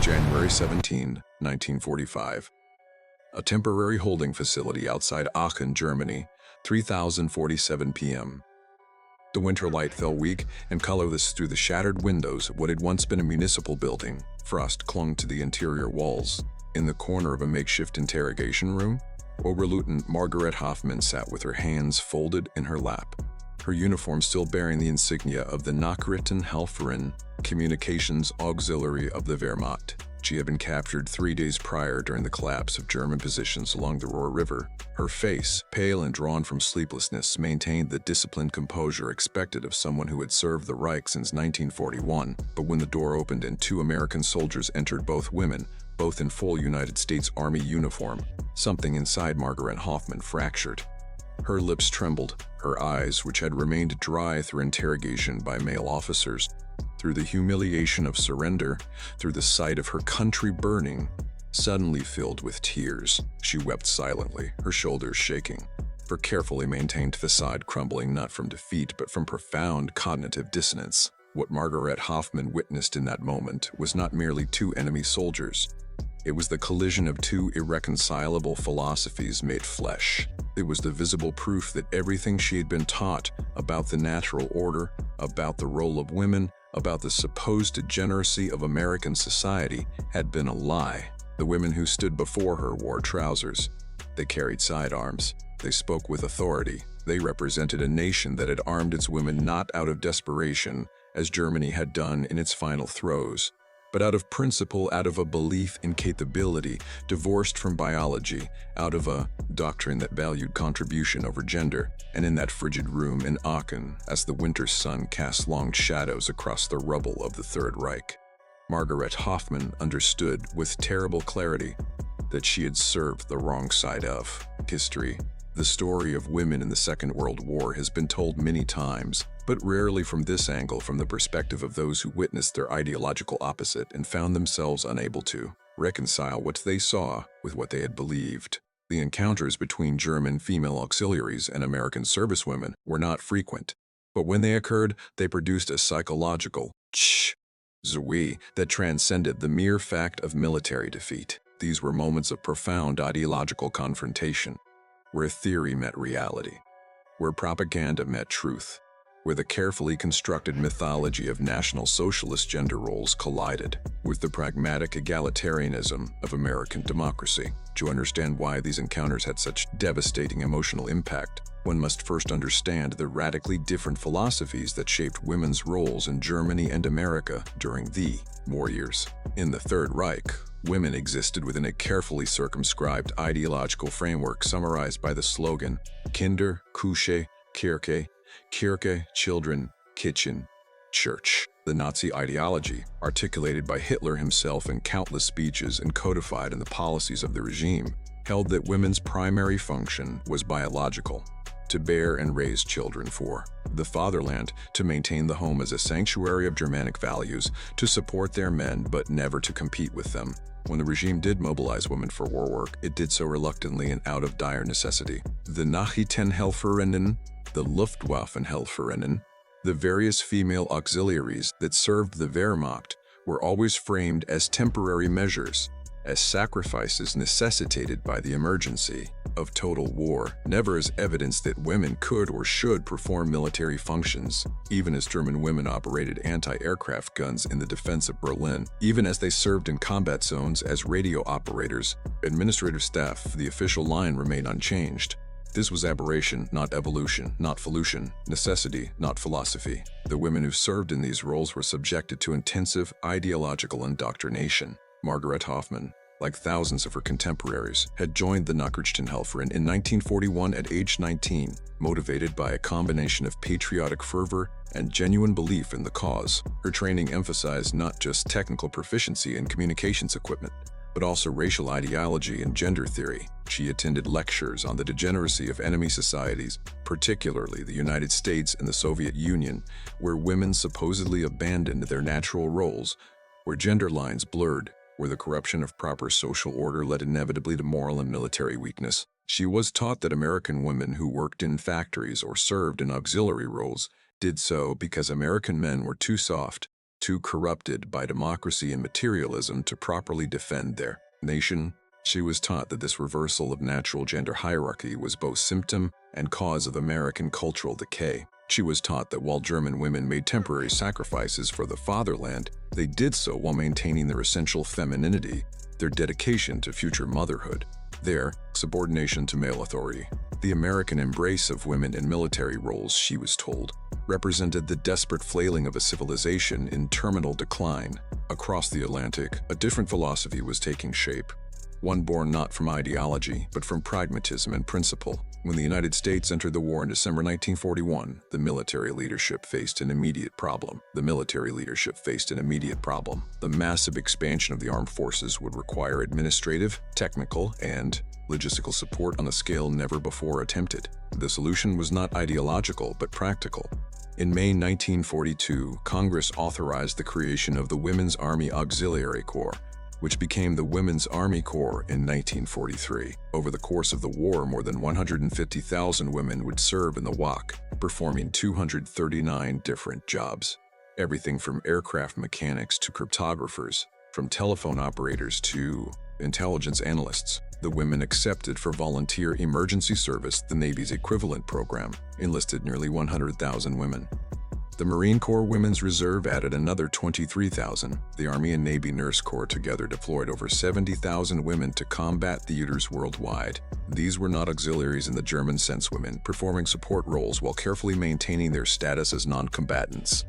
January 17, 1945. A temporary holding facility outside Aachen, Germany, 3047 p.m. The winter light fell weak and colorless through the shattered windows of what had once been a municipal building. Frost clung to the interior walls. In the corner of a makeshift interrogation room, Oberleutnant Margaret Hoffmann sat with her hands folded in her lap, her uniform still bearing the insignia of the Nachrichtenhelferin, communications auxiliary of the Wehrmacht. She had been captured 3 days prior during the collapse of German positions along the Ruhr River. Her face, pale and drawn from sleeplessness, maintained the disciplined composure expected of someone who had served the Reich since 1941. But when the door opened and 2 American soldiers entered, both women, both in full United States Army uniform, something inside Margaret Hoffmann fractured. Her lips trembled, her eyes, which had remained dry through interrogation by male officers, through the humiliation of surrender, through the sight of her country burning, suddenly filled with tears. She wept silently, her shoulders shaking, her carefully maintained facade crumbling not from defeat but from profound cognitive dissonance. What Margaret Hoffmann witnessed in that moment was not merely 2 enemy soldiers. It was the collision of 2 irreconcilable philosophies made flesh. It was the visible proof that everything she had been taught about the natural order, about the role of women, about the supposed degeneracy of American society had been a lie. The women who stood before her wore trousers. They carried sidearms. They spoke with authority. They represented a nation that had armed its women not out of desperation, as Germany had done in its final throes, but out of principle, out of a belief in capability, divorced from biology, out of a doctrine that valued contribution over gender. And in that frigid room in Aachen, as the winter sun cast long shadows across the rubble of the Third Reich, Margaret Hoffmann understood with terrible clarity that she had served the wrong side of history. The story of women in the Second World War has been told many times, but rarely from this angle, from the perspective of those who witnessed their ideological opposite and found themselves unable to reconcile what they saw with what they had believed. The encounters between German female auxiliaries and American servicewomen were not frequent, but when they occurred, they produced a psychological zui that transcended the mere fact of military defeat. These were moments of profound ideological confrontation, where theory met reality, where propaganda met truth, where the carefully constructed mythology of National Socialist gender roles collided with the pragmatic egalitarianism of American democracy. To understand why these encounters had such devastating emotional impact, one must first understand the radically different philosophies that shaped women's roles in Germany and America during the war years. In the Third Reich, women existed within a carefully circumscribed ideological framework summarized by the slogan Kinder, Küche, Kirche, Kirche, children, kitchen, church. The Nazi ideology, articulated by Hitler himself in countless speeches and codified in the policies of the regime, held that women's primary function was biological, to bear and raise children for the fatherland, to maintain the home as a sanctuary of Germanic values, to support their men but never to compete with them. When the regime did mobilize women for war work, it did so reluctantly and out of dire necessity. The Nachrichtenhelferinnen, the Luftwaffenhelferinnen, the various female auxiliaries that served the Wehrmacht were always framed as temporary measures, as sacrifices necessitated by the emergency of total war, never as evidence that women could or should perform military functions, even as German women operated anti-aircraft guns in the defense of Berlin, even as they served in combat zones as radio operators, administrative staff. The official line remained unchanged. This was aberration, not evolution, not pholution, necessity, not philosophy. The women who served in these roles were subjected to intensive ideological indoctrination. Margaret Hoffmann, like thousands of her contemporaries, had joined the Nachrichtenhelferin in 1941 at age 19, motivated by a combination of patriotic fervor and genuine belief in the cause. Her training emphasized not just technical proficiency in communications equipment, but also racial ideology and gender theory. She attended lectures on the degeneracy of enemy societies, particularly the United States and the Soviet Union, where women supposedly abandoned their natural roles, where gender lines blurred, where the corruption of proper social order led inevitably to moral and military weakness. She was taught that American women who worked in factories or served in auxiliary roles did so because American men were too soft, too corrupted by democracy and materialism to properly defend their nation. She was taught that this reversal of natural gender hierarchy was both symptom and cause of American cultural decay. She was taught that while German women made temporary sacrifices for the fatherland, they did so while maintaining their essential femininity, their dedication to future motherhood, their subordination to male authority. The American embrace of women in military roles, she was told, represented the desperate flailing of a civilization in terminal decline. Across the Atlantic, a different philosophy was taking shape, one born not from ideology, but from pragmatism and principle. When the United States entered the war in December 1941, the military leadership faced an immediate problem. The massive expansion of the armed forces would require administrative, technical, and logistical support on a scale never before attempted. The solution was not ideological, but practical. In May 1942, Congress authorized the creation of the Women's Army Auxiliary Corps, which became the Women's Army Corps in 1943. Over the course of the war, more than 150,000 women would serve in the WWII, performing 239 different jobs. Everything from aircraft mechanics to cryptographers, from telephone operators to intelligence analysts. The women accepted for volunteer emergency service, the Navy's equivalent program, enlisted nearly 100,000 women. The Marine Corps Women's Reserve added another 23,000. The Army and Navy Nurse Corps together deployed over 70,000 women to combat theaters worldwide. These were not auxiliaries in the German sense, women performing support roles while carefully maintaining their status as non-combatants.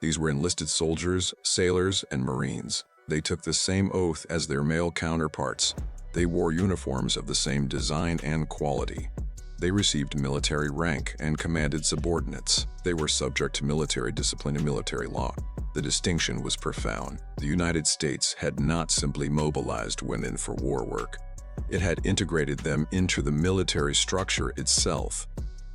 These were enlisted soldiers, sailors, and Marines. They took the same oath as their male counterparts. They wore uniforms of the same design and quality. They received military rank and commanded subordinates. They were subject to military discipline and military law. The distinction was profound. The United States had not simply mobilized women for war work. It had integrated them into the military structure itself,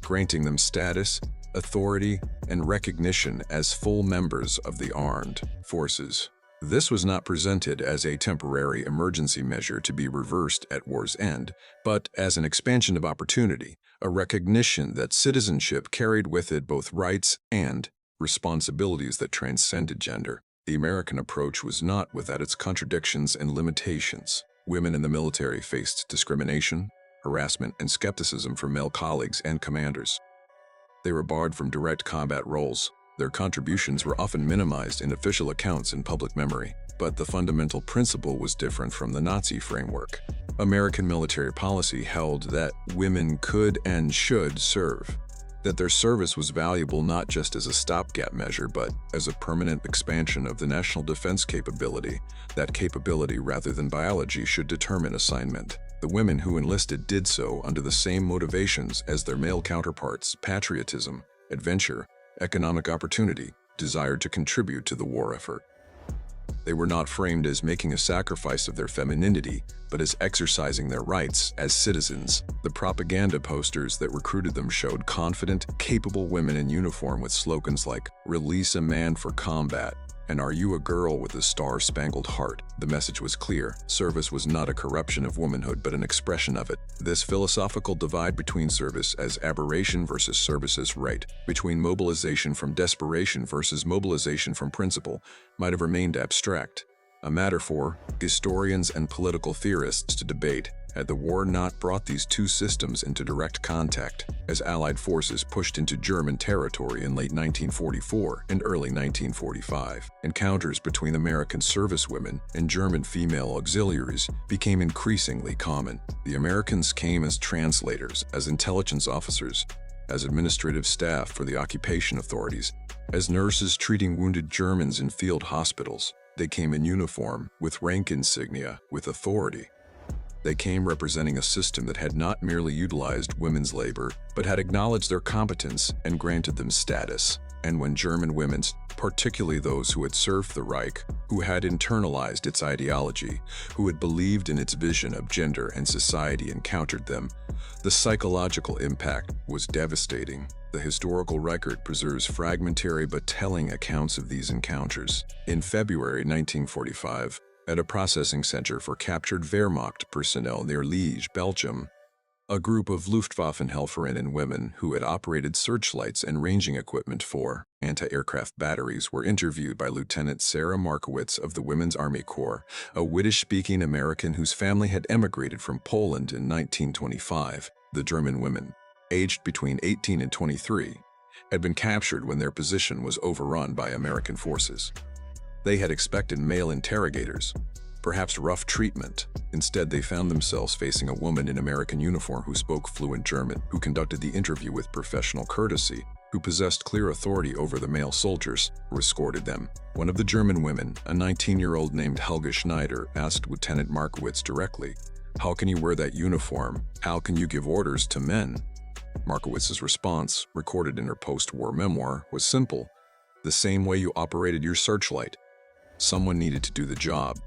granting them status, authority, and recognition as full members of the armed forces. This was not presented as a temporary emergency measure to be reversed at war's end, but as an expansion of opportunity, a recognition that citizenship carried with it both rights and responsibilities that transcended gender. The American approach was not without its contradictions and limitations. Women in the military faced discrimination, harassment, and skepticism from male colleagues and commanders. They were barred from direct combat roles. Their contributions were often minimized in official accounts and public memory, but the fundamental principle was different from the Nazi framework. American military policy held that women could and should serve, that their service was valuable not just as a stopgap measure, but as a permanent expansion of the national defense capability. That capability, rather than biology, should determine assignment. The women who enlisted did so under the same motivations as their male counterparts: patriotism, adventure, economic opportunity, desired to contribute to the war effort. They were not framed as making a sacrifice of their femininity, but as exercising their rights as citizens. The propaganda posters that recruited them showed confident, capable women in uniform with slogans like "Release a man for combat" and "Are you a girl with a star-spangled heart?" The message was clear. Service was not a corruption of womanhood, but an expression of it. This philosophical divide between service as aberration versus service as right, between mobilization from desperation versus mobilization from principle, might have remained abstract, a matter for historians and political theorists to debate, had the war not brought these two systems into direct contact. As Allied forces pushed into German territory in late 1944 and early 1945, encounters between American servicewomen and German female auxiliaries became increasingly common. The Americans came as translators, as intelligence officers, as administrative staff for the occupation authorities, as nurses treating wounded Germans in field hospitals. They came in uniform, with rank insignia, with authority. They came representing a system that had not merely utilized women's labor, but had acknowledged their competence and granted them status. And when German women, particularly those who had served the Reich, who had internalized its ideology, who had believed in its vision of gender and society, encountered them, the psychological impact was devastating. The historical record preserves fragmentary but telling accounts of these encounters. In February 1945, at a processing center for captured Wehrmacht personnel near Liège, Belgium, A group of Luftwaffenhelferinnen women who had operated searchlights and ranging equipment for anti-aircraft batteries were interviewed by Lieutenant Sarah Markowitz of the Women's Army Corps, a Yiddish-speaking American whose family had emigrated from Poland in 1925. The German women, aged between 18 and 23, had been captured when their position was overrun by American forces. They had expected male interrogators, perhaps rough treatment. Instead, they found themselves facing a woman in American uniform who spoke fluent German, who conducted the interview with professional courtesy, who possessed clear authority over the male soldiers who escorted them. One of the German women, a 19-year-old named Helga Schneider, asked Lieutenant Markowitz directly, "How can you wear that uniform? How can you give orders to men?" Markowitz's response, recorded in her post-war memoir, was simple: "The same way you operated your searchlight. Someone needed to do the job.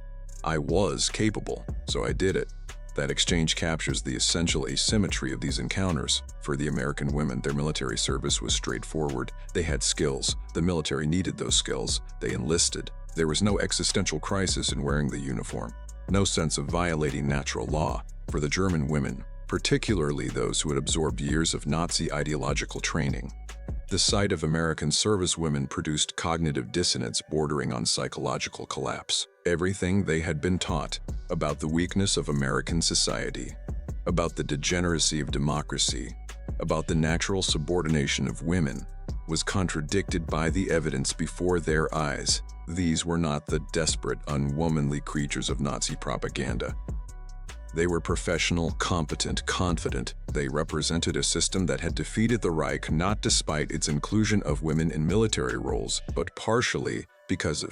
I was capable, so I did it." That exchange captures the essential asymmetry of these encounters. For the American women, their military service was straightforward. They had skills. The military needed those skills. They enlisted. There was no existential crisis in wearing the uniform, no sense of violating natural law. For the German women, particularly those who had absorbed years of Nazi ideological training, the sight of American servicewomen produced cognitive dissonance bordering on psychological collapse. Everything they had been taught about the weakness of American society, about the degeneracy of democracy, about the natural subordination of women, was contradicted by the evidence before their eyes. These were not the desperate, unwomanly creatures of Nazi propaganda. They were professional, competent, confident. They represented a system that had defeated the Reich not despite its inclusion of women in military roles, but partially because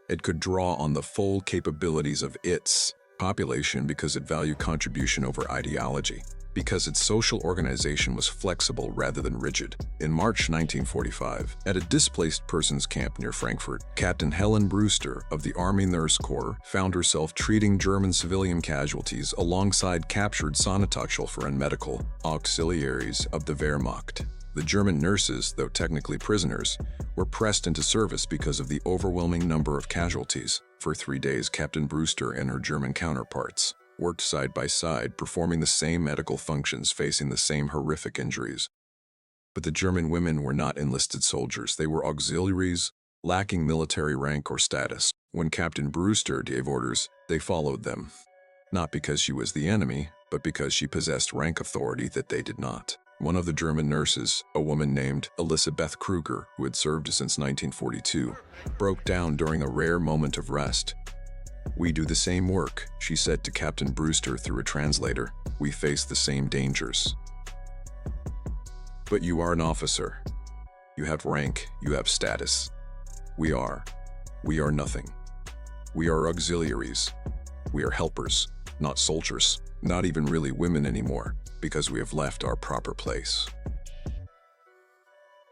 it could draw on the full capabilities of its population because it valued contribution over ideology, because its social organization was flexible rather than rigid. In March 1945, at a displaced persons camp near Frankfurt, Captain Helen Brewster of the Army Nurse Corps found herself treating German civilian casualties alongside captured Sanitätshelfer and medical auxiliaries of the Wehrmacht. The German nurses, though technically prisoners, were pressed into service because of the overwhelming number of casualties. For 3 days, Captain Brewster and her German counterparts worked side by side, performing the same medical functions, facing the same horrific injuries. But the German women were not enlisted soldiers. They were auxiliaries, lacking military rank or status. When Captain Brewster gave orders, they followed them, not because she was the enemy, but because she possessed rank authority that they did not. One of the German nurses, a woman named Elisabeth Kruger, who had served since 1942, broke down during a rare moment of rest. "We do the same work," she said to Captain Brewster through a translator. "We face the same dangers. But you are an officer. You have rank, you have status. We are nothing. We are auxiliaries. We are helpers, not soldiers, not even really women anymore, because we have left our proper place.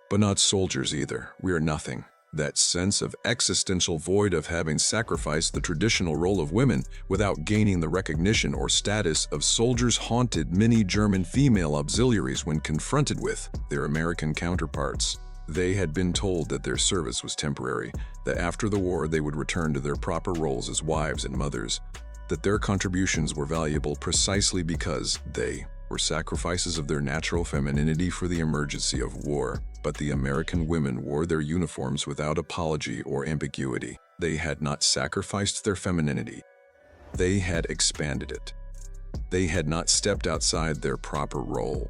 But not soldiers either. We are nothing." That sense of existential void of having sacrificed the traditional role of women without gaining the recognition or status of soldiers haunted many German female auxiliaries when confronted with their American counterparts. They had been told that their service was temporary, that after the war they would return to their proper roles as wives and mothers, that their contributions were valuable precisely because they were sacrifices of their natural femininity for the emergency of war. But the American women wore their uniforms without apology or ambiguity. They had not sacrificed their femininity. They had expanded it. They had not stepped outside their proper role.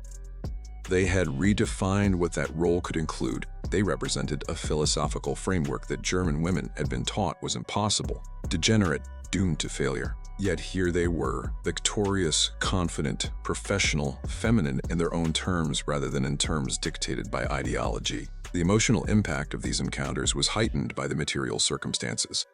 They had redefined what that role could include. They represented a philosophical framework that German women had been taught was impossible, degenerate, doomed to failure. Yet here they were, victorious, confident, professional, feminine in their own terms rather than in terms dictated by ideology. The emotional impact of these encounters was heightened by the material circumstances.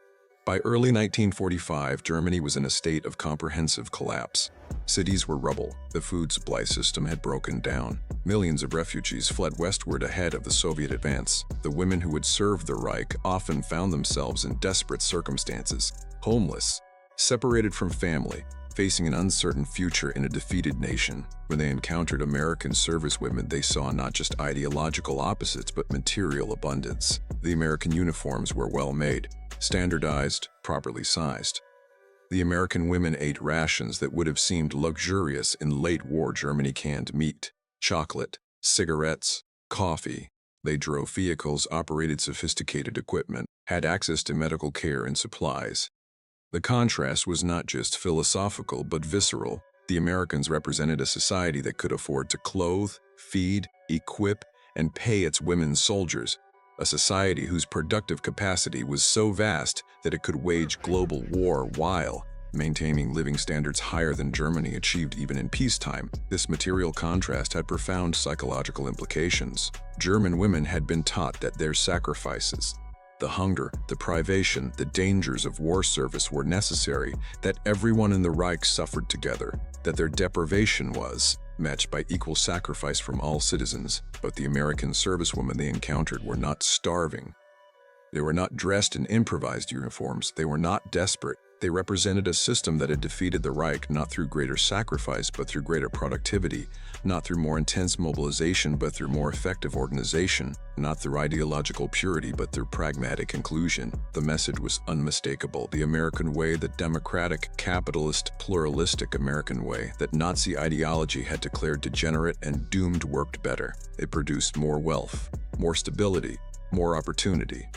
By early 1945, Germany was in a state of comprehensive collapse. Cities were rubble. The food supply system had broken down. Millions of refugees fled westward ahead of the Soviet advance. The women who had served the Reich often found themselves in desperate circumstances, homeless, separated from family, facing an uncertain future in a defeated nation. When they encountered American servicewomen, they saw not just ideological opposites but material abundance. The American uniforms were well made, standardized, properly sized. The American women ate rations that would have seemed luxurious in late-war Germany: canned meat, chocolate, cigarettes, coffee. They drove vehicles, operated sophisticated equipment, had access to medical care and supplies. The contrast was not just philosophical but visceral. The Americans represented a society that could afford to clothe, feed, equip, and pay its women soldiers, a society whose productive capacity was so vast that it could wage global war while maintaining living standards higher than Germany achieved even in peacetime. This material contrast had profound psychological implications. German women had been taught that their sacrifices, the hunger, the privation, the dangers of war service were necessary, that everyone in the Reich suffered together, that their deprivation was matched by equal sacrifice from all citizens. But the American servicewomen they encountered were not starving. They were not dressed in improvised uniforms. They were not desperate. They represented a system that had defeated the Reich not through greater sacrifice but through greater productivity, not through more intense mobilization but through more effective organization, not through ideological purity but through pragmatic inclusion. The message was unmistakable: the American way, the democratic, capitalist, pluralistic American way that Nazi ideology had declared degenerate and doomed, worked better. It produced more wealth, more stability, more opportunity.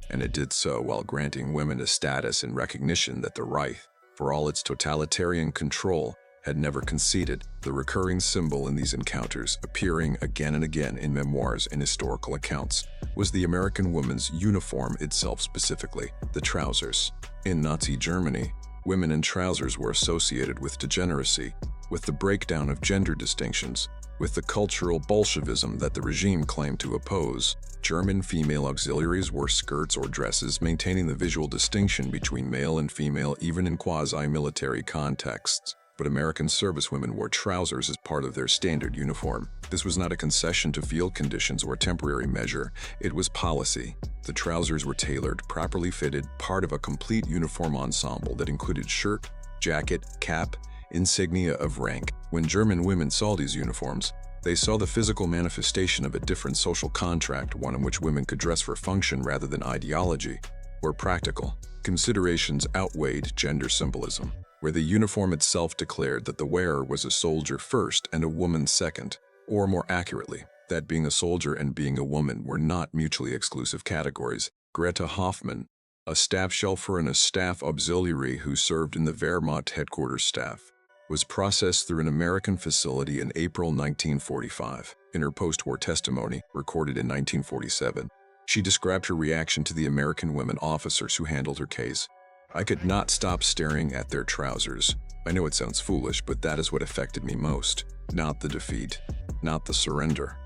And it did so while granting women a status and recognition that the Reich, for all its totalitarian control, had never conceded. The recurring symbol in these encounters, appearing again and again in memoirs and historical accounts, was the American woman's uniform itself, specifically the trousers. In Nazi Germany, women in trousers were associated with degeneracy, with the breakdown of gender distinctions, with the cultural Bolshevism that the regime claimed to oppose. German female auxiliaries wore skirts or dresses, maintaining the visual distinction between male and female even in quasi-military contexts. But American servicewomen wore trousers as part of their standard uniform. This was not a concession to field conditions or a temporary measure. It was policy. The trousers were tailored, properly fitted, part of a complete uniform ensemble that included shirt, jacket, cap, insignia of rank. When German women saw these uniforms, they saw the physical manifestation of a different social contract, one in which women could dress for function rather than ideology or practical considerations outweighed gender symbolism, where the uniform itself declared that the wearer was a soldier first and a woman second, or more accurately, that being a soldier and being a woman were not mutually exclusive categories. Greta Hoffmann, a staff shelfer and a staff auxiliary who served in the Wehrmacht headquarters staff, was processed through an American facility in April 1945. In her post-war testimony, recorded in 1947, she described her reaction to the American women officers who handled her case. "I could not stop staring at their trousers. I know it sounds foolish, but that is what affected me most. Not the defeat, not the surrender,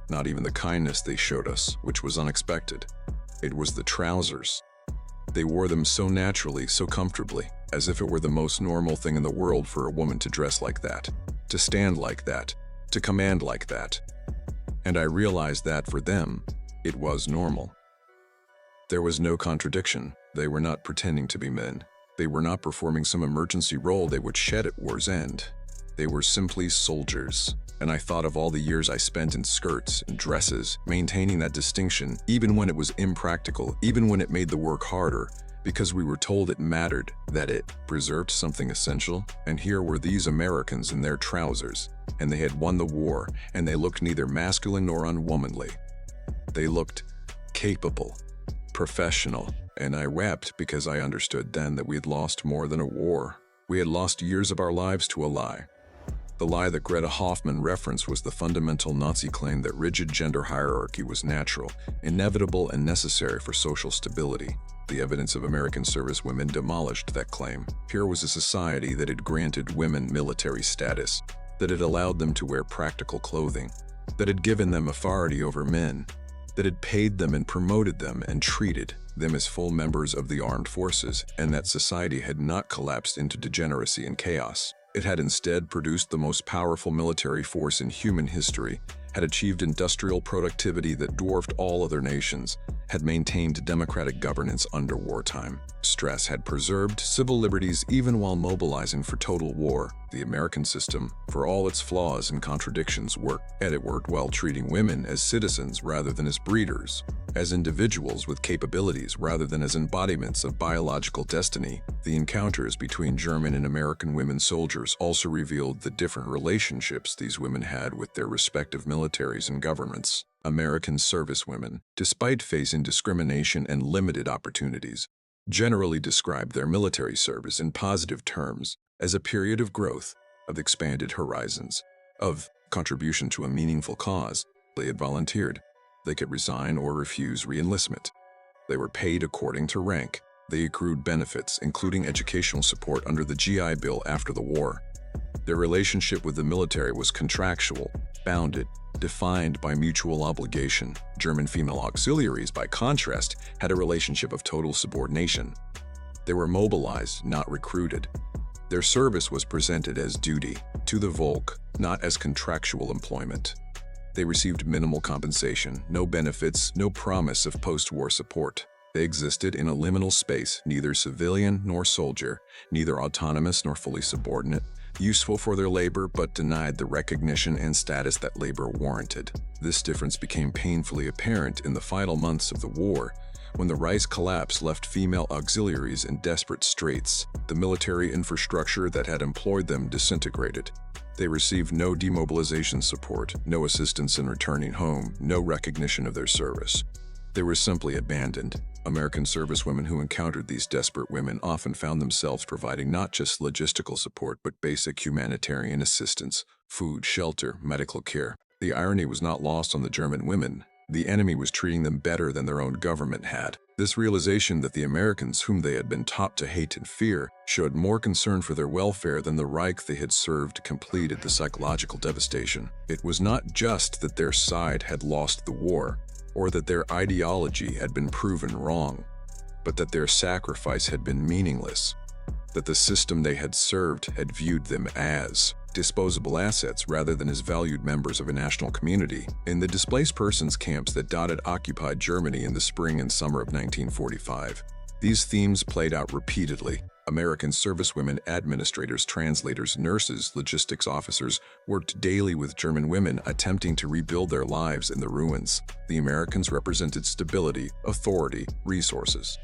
not even the kindness they showed us, which was unexpected. It was the trousers. They wore them so naturally, so comfortably, as if it were the most normal thing in the world for a woman to dress like that, to stand like that, to command like that. And I realized that for them, it was normal. There was no contradiction. They were not pretending to be men. They were not performing some emergency role they would shed at war's end. They were simply soldiers. And I thought of all the years I spent in skirts and dresses, maintaining that distinction, even when it was impractical, even when it made the work harder, because we were told it mattered, that it preserved something essential. And here were these Americans in their trousers, and they had won the war, and they looked neither masculine nor unwomanly. They looked capable, professional, and I wept because I understood then that we had lost more than a war. We had lost years of our lives to a lie. The lie that Greta Hoffmann referenced was the fundamental Nazi claim that rigid gender hierarchy was natural, inevitable, and necessary for social stability. The evidence of American servicewomen demolished that claim. Here was a society that had granted women military status, that had allowed them to wear practical clothing, that had given them authority over men, that had paid them and promoted them and treated them as full members of the armed forces, and that society had not collapsed into degeneracy and chaos. It had instead produced the most powerful military force in human history, had achieved industrial productivity that dwarfed all other nations, had maintained democratic governance under wartime. Stress had preserved civil liberties even while mobilizing for total war. The American system, for all its flaws and contradictions, worked, and it worked while treating women as citizens rather than as breeders, as individuals with capabilities rather than as embodiments of biological destiny. The encounters between German and American women soldiers also revealed the different relationships these women had with their respective militaries and governments. American servicewomen, despite facing discrimination and limited opportunities, generally described their military service in positive terms as a period of growth, of expanded horizons, of contribution to a meaningful cause. They had volunteered. They could resign or refuse re-enlistment. They were paid according to rank. They accrued benefits, including educational support under the GI Bill after the war. Their relationship with the military was contractual, bounded, defined by mutual obligation. German female auxiliaries, by contrast, had a relationship of total subordination. They were mobilized, not recruited. Their service was presented as duty to the Volk, not as contractual employment. They received minimal compensation, no benefits, no promise of post-war support. They existed in a liminal space, neither civilian nor soldier, neither autonomous nor fully subordinate, useful for their labor but denied the recognition and status that labor warranted. This difference became painfully apparent in the final months of the war, when the Reich's collapse left female auxiliaries in desperate straits. The military infrastructure that had employed them disintegrated. They received no demobilization support, no assistance in returning home, no recognition of their service. They were simply abandoned. American servicewomen who encountered these desperate women often found themselves providing not just logistical support but basic humanitarian assistance, food, shelter, medical care. The irony was not lost on the German women. The enemy was treating them better than their own government had. This realization that the Americans, whom they had been taught to hate and fear, showed more concern for their welfare than the Reich they had served completed the psychological devastation. It was not just that their side had lost the war, or that their ideology had been proven wrong, but that their sacrifice had been meaningless, that the system they had served had viewed them as disposable assets rather than as valued members of a national community. In the displaced persons camps that dotted occupied Germany in the spring and summer of 1945, these themes played out repeatedly. American servicewomen, administrators, translators, nurses, logistics officers worked daily with German women attempting to rebuild their lives in the ruins. The Americans represented stability, authority, resources.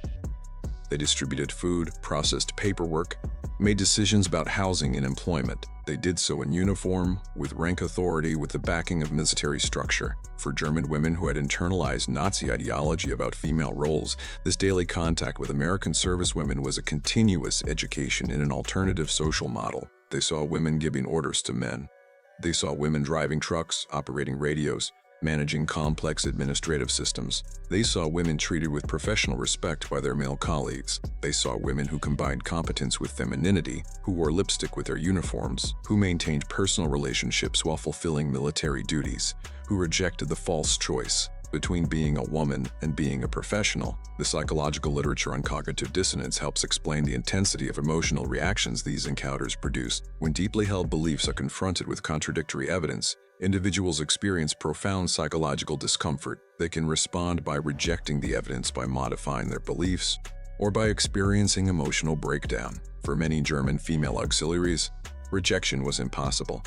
They distributed food, processed paperwork, made decisions about housing and employment. They did so in uniform, with rank authority, with the backing of military structure. For German women who had internalized Nazi ideology about female roles, this daily contact with American servicewomen was a continuous education in an alternative social model. They saw women giving orders to men. They saw women driving trucks, operating radios, managing complex administrative systems. They saw women treated with professional respect by their male colleagues. They saw women who combined competence with femininity, who wore lipstick with their uniforms, who maintained personal relationships while fulfilling military duties, who rejected the false choice between being a woman and being a professional. The psychological literature on cognitive dissonance helps explain the intensity of emotional reactions these encounters produce. When deeply held beliefs are confronted with contradictory evidence, individuals experience profound psychological discomfort. They can respond by rejecting the evidence, by modifying their beliefs, or by experiencing emotional breakdown. For many German female auxiliaries, rejection was impossible.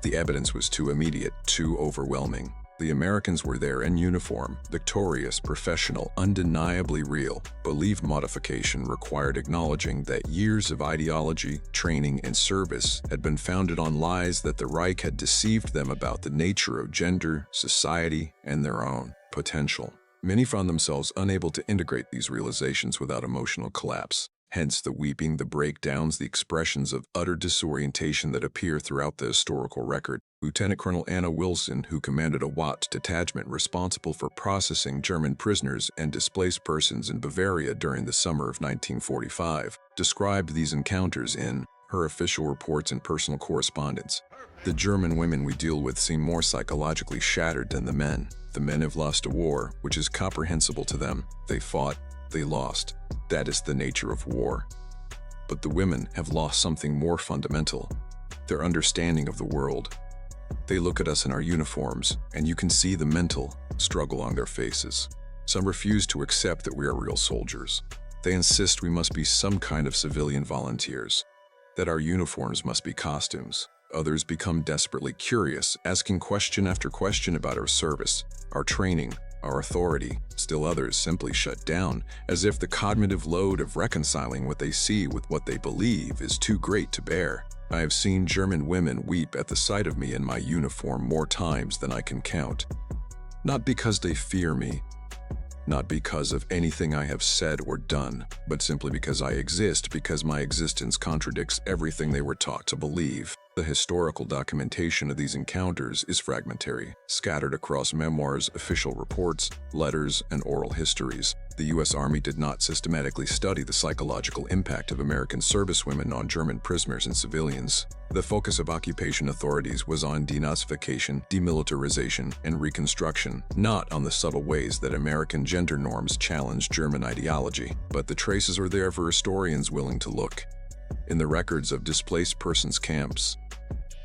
The evidence was too immediate, too overwhelming. The Americans were there in uniform, victorious, professional, undeniably real. Belief modification required acknowledging that years of ideology, training, and service had been founded on lies that the Reich had deceived them about the nature of gender, society, and their own potential. Many found themselves unable to integrate these realizations without emotional collapse. Hence the weeping, the breakdowns, the expressions of utter disorientation that appear throughout the historical record. Lieutenant Colonel Anna Wilson, who commanded a Wept detachment responsible for processing German prisoners and displaced persons in Bavaria during the summer of 1945, described these encounters in her official reports and personal correspondence. The German women we deal with seem more psychologically shattered than the men. The men have lost a war, which is comprehensible to them. They fought, they lost. That is the nature of war. But the women have lost something more fundamental, their understanding of the world. They look at us in our uniforms, and you can see the mental struggle on their faces. Some refuse to accept that we are real soldiers. They insist we must be some kind of civilian volunteers, that our uniforms must be costumes. Others become desperately curious, asking question after question about our service, our training, our authority. Still others simply shut down, as if the cognitive load of reconciling what they see with what they believe is too great to bear. I have seen German women weep at the sight of me in my uniform more times than I can count. Not because they fear me, not because of anything I have said or done, but simply because I exist, because my existence contradicts everything they were taught to believe. The historical documentation of these encounters is fragmentary, scattered across memoirs, official reports, letters, and oral histories. The U.S. Army did not systematically study the psychological impact of American servicewomen on German prisoners and civilians. The focus of occupation authorities was on denazification, demilitarization, and reconstruction, not on the subtle ways that American gender norms challenged German ideology. But the traces are there for historians willing to look. In the records of displaced persons camps,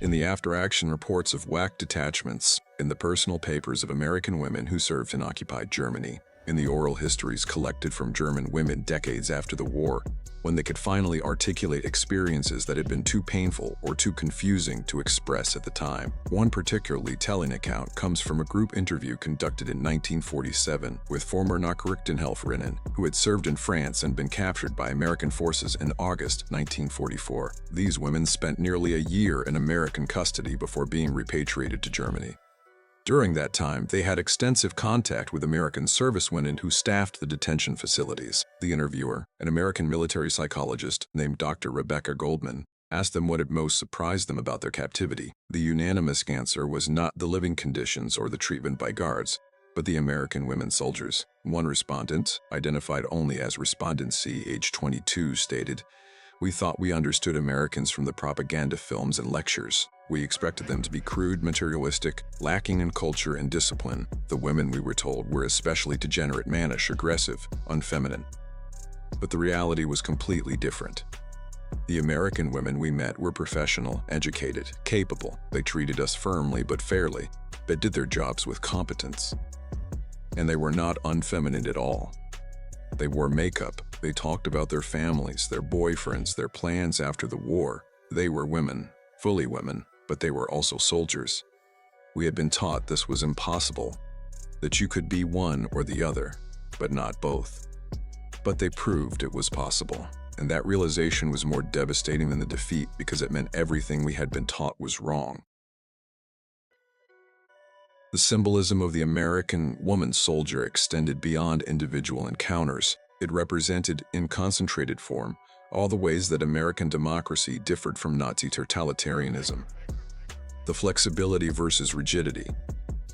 in the after-action reports of WWII detachments, in the personal papers of American women who served in occupied Germany, in the oral histories collected from German women decades after the war, when they could finally articulate experiences that had been too painful or too confusing to express at the time. One particularly telling account comes from a group interview conducted in 1947 with former Nachrichtenhelferinnen who had served in France and been captured by American forces in August 1944. These women spent nearly a year in American custody before being repatriated to Germany. During that time, they had extensive contact with American servicewomen who staffed the detention facilities. The interviewer, an American military psychologist named Dr. Rebecca Goldman, asked them what had most surprised them about their captivity. The unanimous answer was not the living conditions or the treatment by guards, but the American women soldiers. One respondent, identified only as Respondent C, age 22, stated, "We thought we understood Americans from the propaganda films and lectures. We expected them to be crude, materialistic, lacking in culture and discipline. The women, we were told, were especially degenerate, mannish, aggressive, unfeminine. But the reality was completely different. The American women we met were professional, educated, capable. They treated us firmly but fairly. They did their jobs with competence. And they were not unfeminine at all. They wore makeup. They talked about their families, their boyfriends, their plans after the war. They were women, fully women, but they were also soldiers. We had been taught this was impossible, that you could be one or the other, but not both. But they proved it was possible, and that realization was more devastating than the defeat because it meant everything we had been taught was wrong." The symbolism of the American woman soldier extended beyond individual encounters. It represented, in concentrated form, all the ways that American democracy differed from Nazi totalitarianism. The flexibility versus rigidity,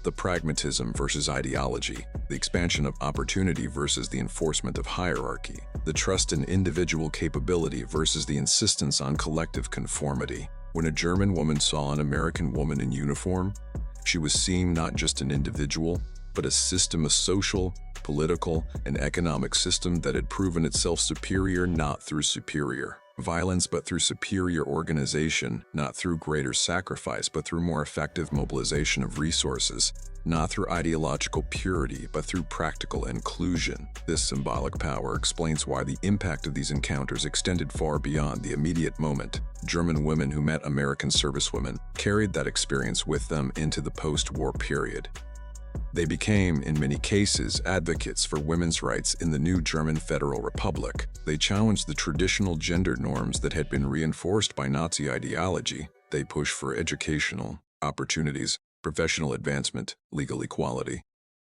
the pragmatism versus ideology, the expansion of opportunity versus the enforcement of hierarchy, the trust in individual capability versus the insistence on collective conformity. When a German woman saw an American woman in uniform, she was seeing not just an individual, but a system, a social, political, and economic system that had proven itself superior not through superior violence but through superior organization, not through greater sacrifice but through more effective mobilization of resources, not through ideological purity but through practical inclusion. This symbolic power explains why the impact of these encounters extended far beyond the immediate moment. German women who met American servicewomen carried that experience with them into the post-war period. They became, in many cases, advocates for women's rights in the new German Federal Republic. They challenged the traditional gender norms that had been reinforced by Nazi ideology. They pushed for educational opportunities, professional advancement, legal equality.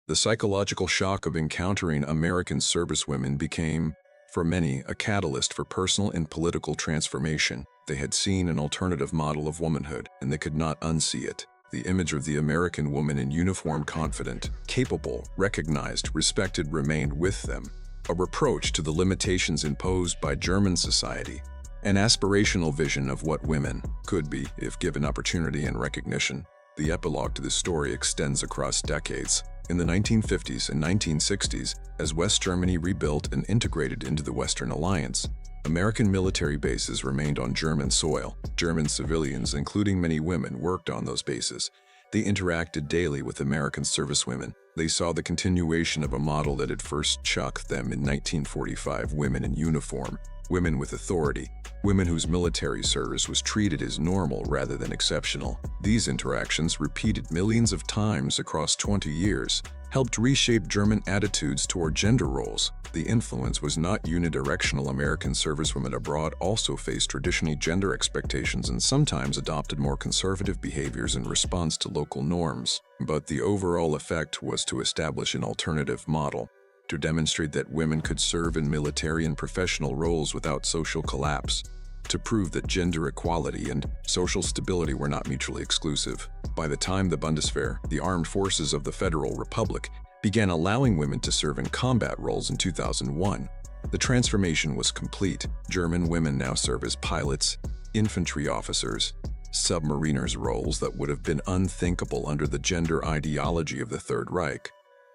The psychological shock of encountering American servicewomen became, for many, a catalyst for personal and political transformation. They had seen an alternative model of womanhood, and they could not unsee it. The image of the American woman in uniform, confident, capable, recognized, respected remained with them, a reproach to the limitations imposed by German society, an aspirational vision of what women could be if given opportunity and recognition. The epilogue to this story extends across decades. In the 1950s and 1960s, as West Germany rebuilt and integrated into the Western Alliance, American military bases remained on German soil. German civilians, including many women, worked on those bases. They interacted daily with American servicewomen. They saw the continuation of a model that had first shocked them in 1945: women in uniform, women with authority, women whose military service was treated as normal rather than exceptional. These interactions, repeated millions of times across 20 years, helped reshape German attitudes toward gender roles. The influence was not unidirectional. American servicewomen abroad also faced traditionally gender expectations and sometimes adopted more conservative behaviors in response to local norms. But the overall effect was to establish an alternative model, to demonstrate that women could serve in military and professional roles without social collapse, to prove that gender equality and social stability were not mutually exclusive. By the time the Bundeswehr, the armed forces of the Federal Republic, began allowing women to serve in combat roles in 2001, the transformation was complete. German women now serve as pilots, infantry officers, submariners, roles that would have been unthinkable under the gender ideology of the Third Reich,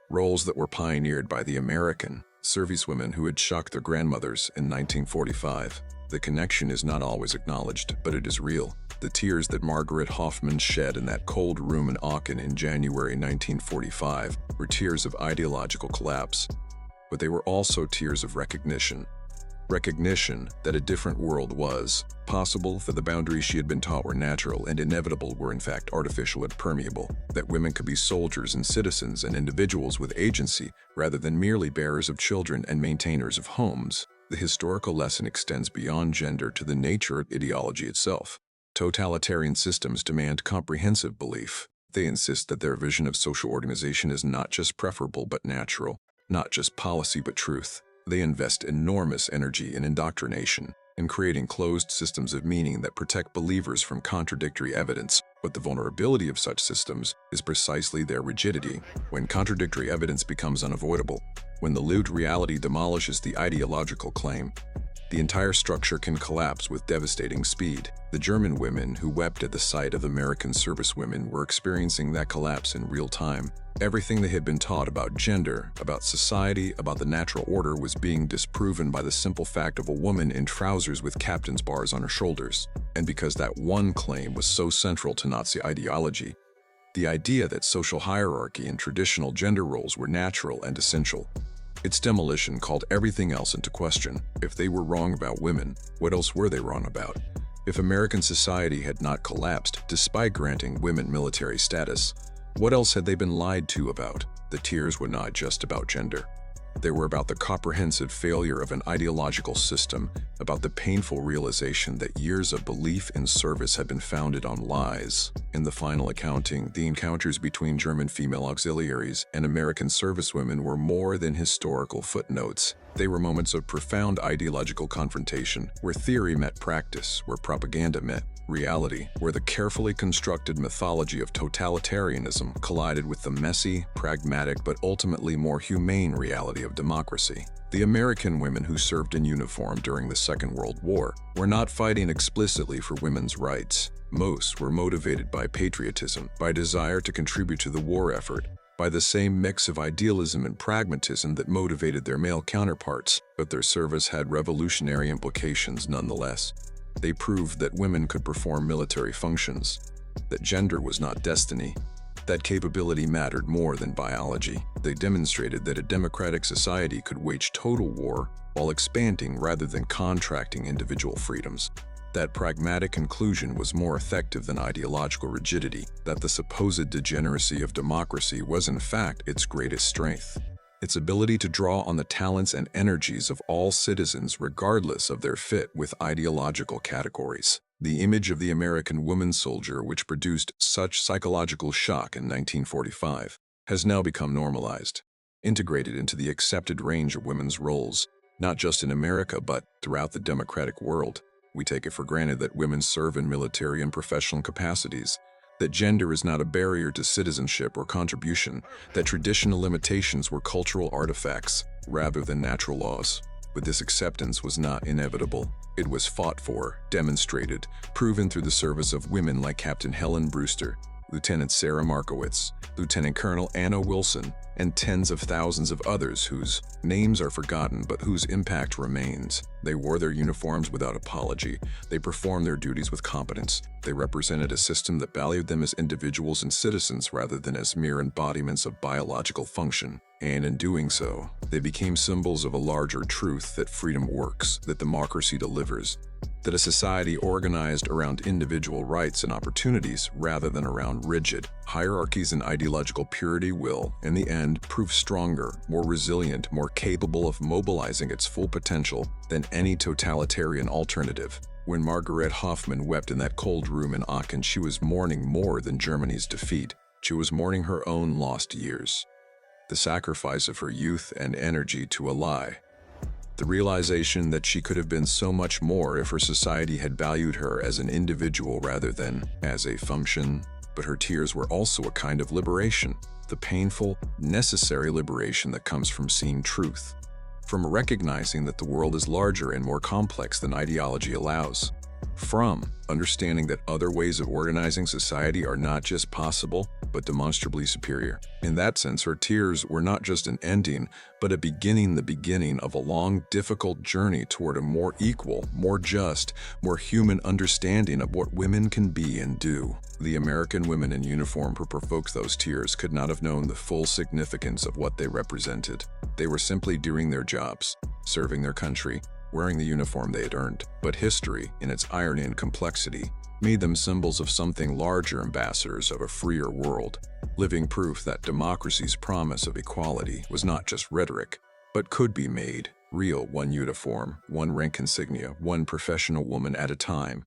roles that were pioneered by the American servicewomen who had shocked their grandmothers in 1945. The connection is not always acknowledged, but it is real. The tears that Margaret Hoffmann shed in that cold room in Aachen in January 1945 were tears of ideological collapse, but they were also tears of recognition. Recognition that a different world was possible, that the boundaries she had been taught were natural and inevitable were in fact artificial and permeable, that women could be soldiers and citizens and individuals with agency rather than merely bearers of children and maintainers of homes. The historical lesson extends beyond gender to the nature of ideology itself. Totalitarian systems demand comprehensive belief. They insist that their vision of social organization is not just preferable but natural, not just policy but truth. They invest enormous energy in indoctrination, in creating closed systems of meaning that protect believers from contradictory evidence. But the vulnerability of such systems is precisely their rigidity. When contradictory evidence becomes unavoidable, when the lived reality demolishes the ideological claim, the entire structure can collapse with devastating speed. The German women who wept at the sight of American servicewomen were experiencing that collapse in real time. Everything they had been taught about gender, about society, about the natural order was being disproven by the simple fact of a woman in trousers with captain's bars on her shoulders. And because that one claim was so central to Nazi ideology, the idea that social hierarchy and traditional gender roles were natural and essential, its demolition called everything else into question. If they were wrong about women, what else were they wrong about? If American society had not collapsed despite granting women military status, what else had they been lied to about? The tears were not just about gender. They were about the comprehensive failure of an ideological system, about the painful realization that years of belief in service had been founded on lies. In the final accounting, the encounters between German female auxiliaries and American servicewomen were more than historical footnotes. They were moments of profound ideological confrontation, where theory met practice, where propaganda met reality, where the carefully constructed mythology of totalitarianism collided with the messy, pragmatic, but ultimately more humane reality of democracy. The American women who served in uniform during the Second World War were not fighting explicitly for women's rights. Most were motivated by patriotism, by desire to contribute to the war effort, by the same mix of idealism and pragmatism that motivated their male counterparts, but their service had revolutionary implications nonetheless. They proved that women could perform military functions, that gender was not destiny, that capability mattered more than biology. They demonstrated that a democratic society could wage total war while expanding rather than contracting individual freedoms. That pragmatic conclusion was more effective than ideological rigidity, that the supposed degeneracy of democracy was in fact its greatest strength. Its ability to draw on the talents and energies of all citizens regardless of their fit with ideological categories. The image of the American woman soldier, which produced such psychological shock in 1945, has now become normalized, integrated into the accepted range of women's roles, not just in America but throughout the democratic world. We take it for granted that women serve in military and professional capacities, that gender is not a barrier to citizenship or contribution, that traditional limitations were cultural artifacts rather than natural laws. But this acceptance was not inevitable. It was fought for, demonstrated, proven through the service of women like Captain Helen Brewster, Lieutenant Sarah Markowitz, Lieutenant Colonel Anna Wilson, and tens of thousands of others whose names are forgotten but whose impact remains. They wore their uniforms without apology. They performed their duties with competence. They represented a system that valued them as individuals and citizens rather than as mere embodiments of biological function. And in doing so, they became symbols of a larger truth: that freedom works, that democracy delivers, that a society organized around individual rights and opportunities rather than around rigid hierarchies and ideological purity will, in the end, prove stronger, more resilient, more capable of mobilizing its full potential than any totalitarian alternative. When Margaret Hoffmann wept in that cold room in Aachen, she was mourning more than Germany's defeat. She was mourning her own lost years, the sacrifice of her youth and energy to a lie. The realization that she could have been so much more if her society had valued her as an individual rather than as a function. But her tears were also a kind of liberation, the painful, necessary liberation that comes from seeing truth, from recognizing that the world is larger and more complex than ideology allows, from understanding that other ways of organizing society are not just possible, but demonstrably superior. In that sense, her tears were not just an ending, but the beginning of a long, difficult journey toward a more equal, more just, more human understanding of what women can be and do. The American women in uniform who provoked those tears could not have known the full significance of what they represented. They were simply doing their jobs, serving their country, wearing the uniform they had earned. But history, in its irony and complexity, made them symbols of something larger, ambassadors of a freer world, living proof that democracy's promise of equality was not just rhetoric, but could be made real, one uniform, one rank insignia, one professional woman at a time.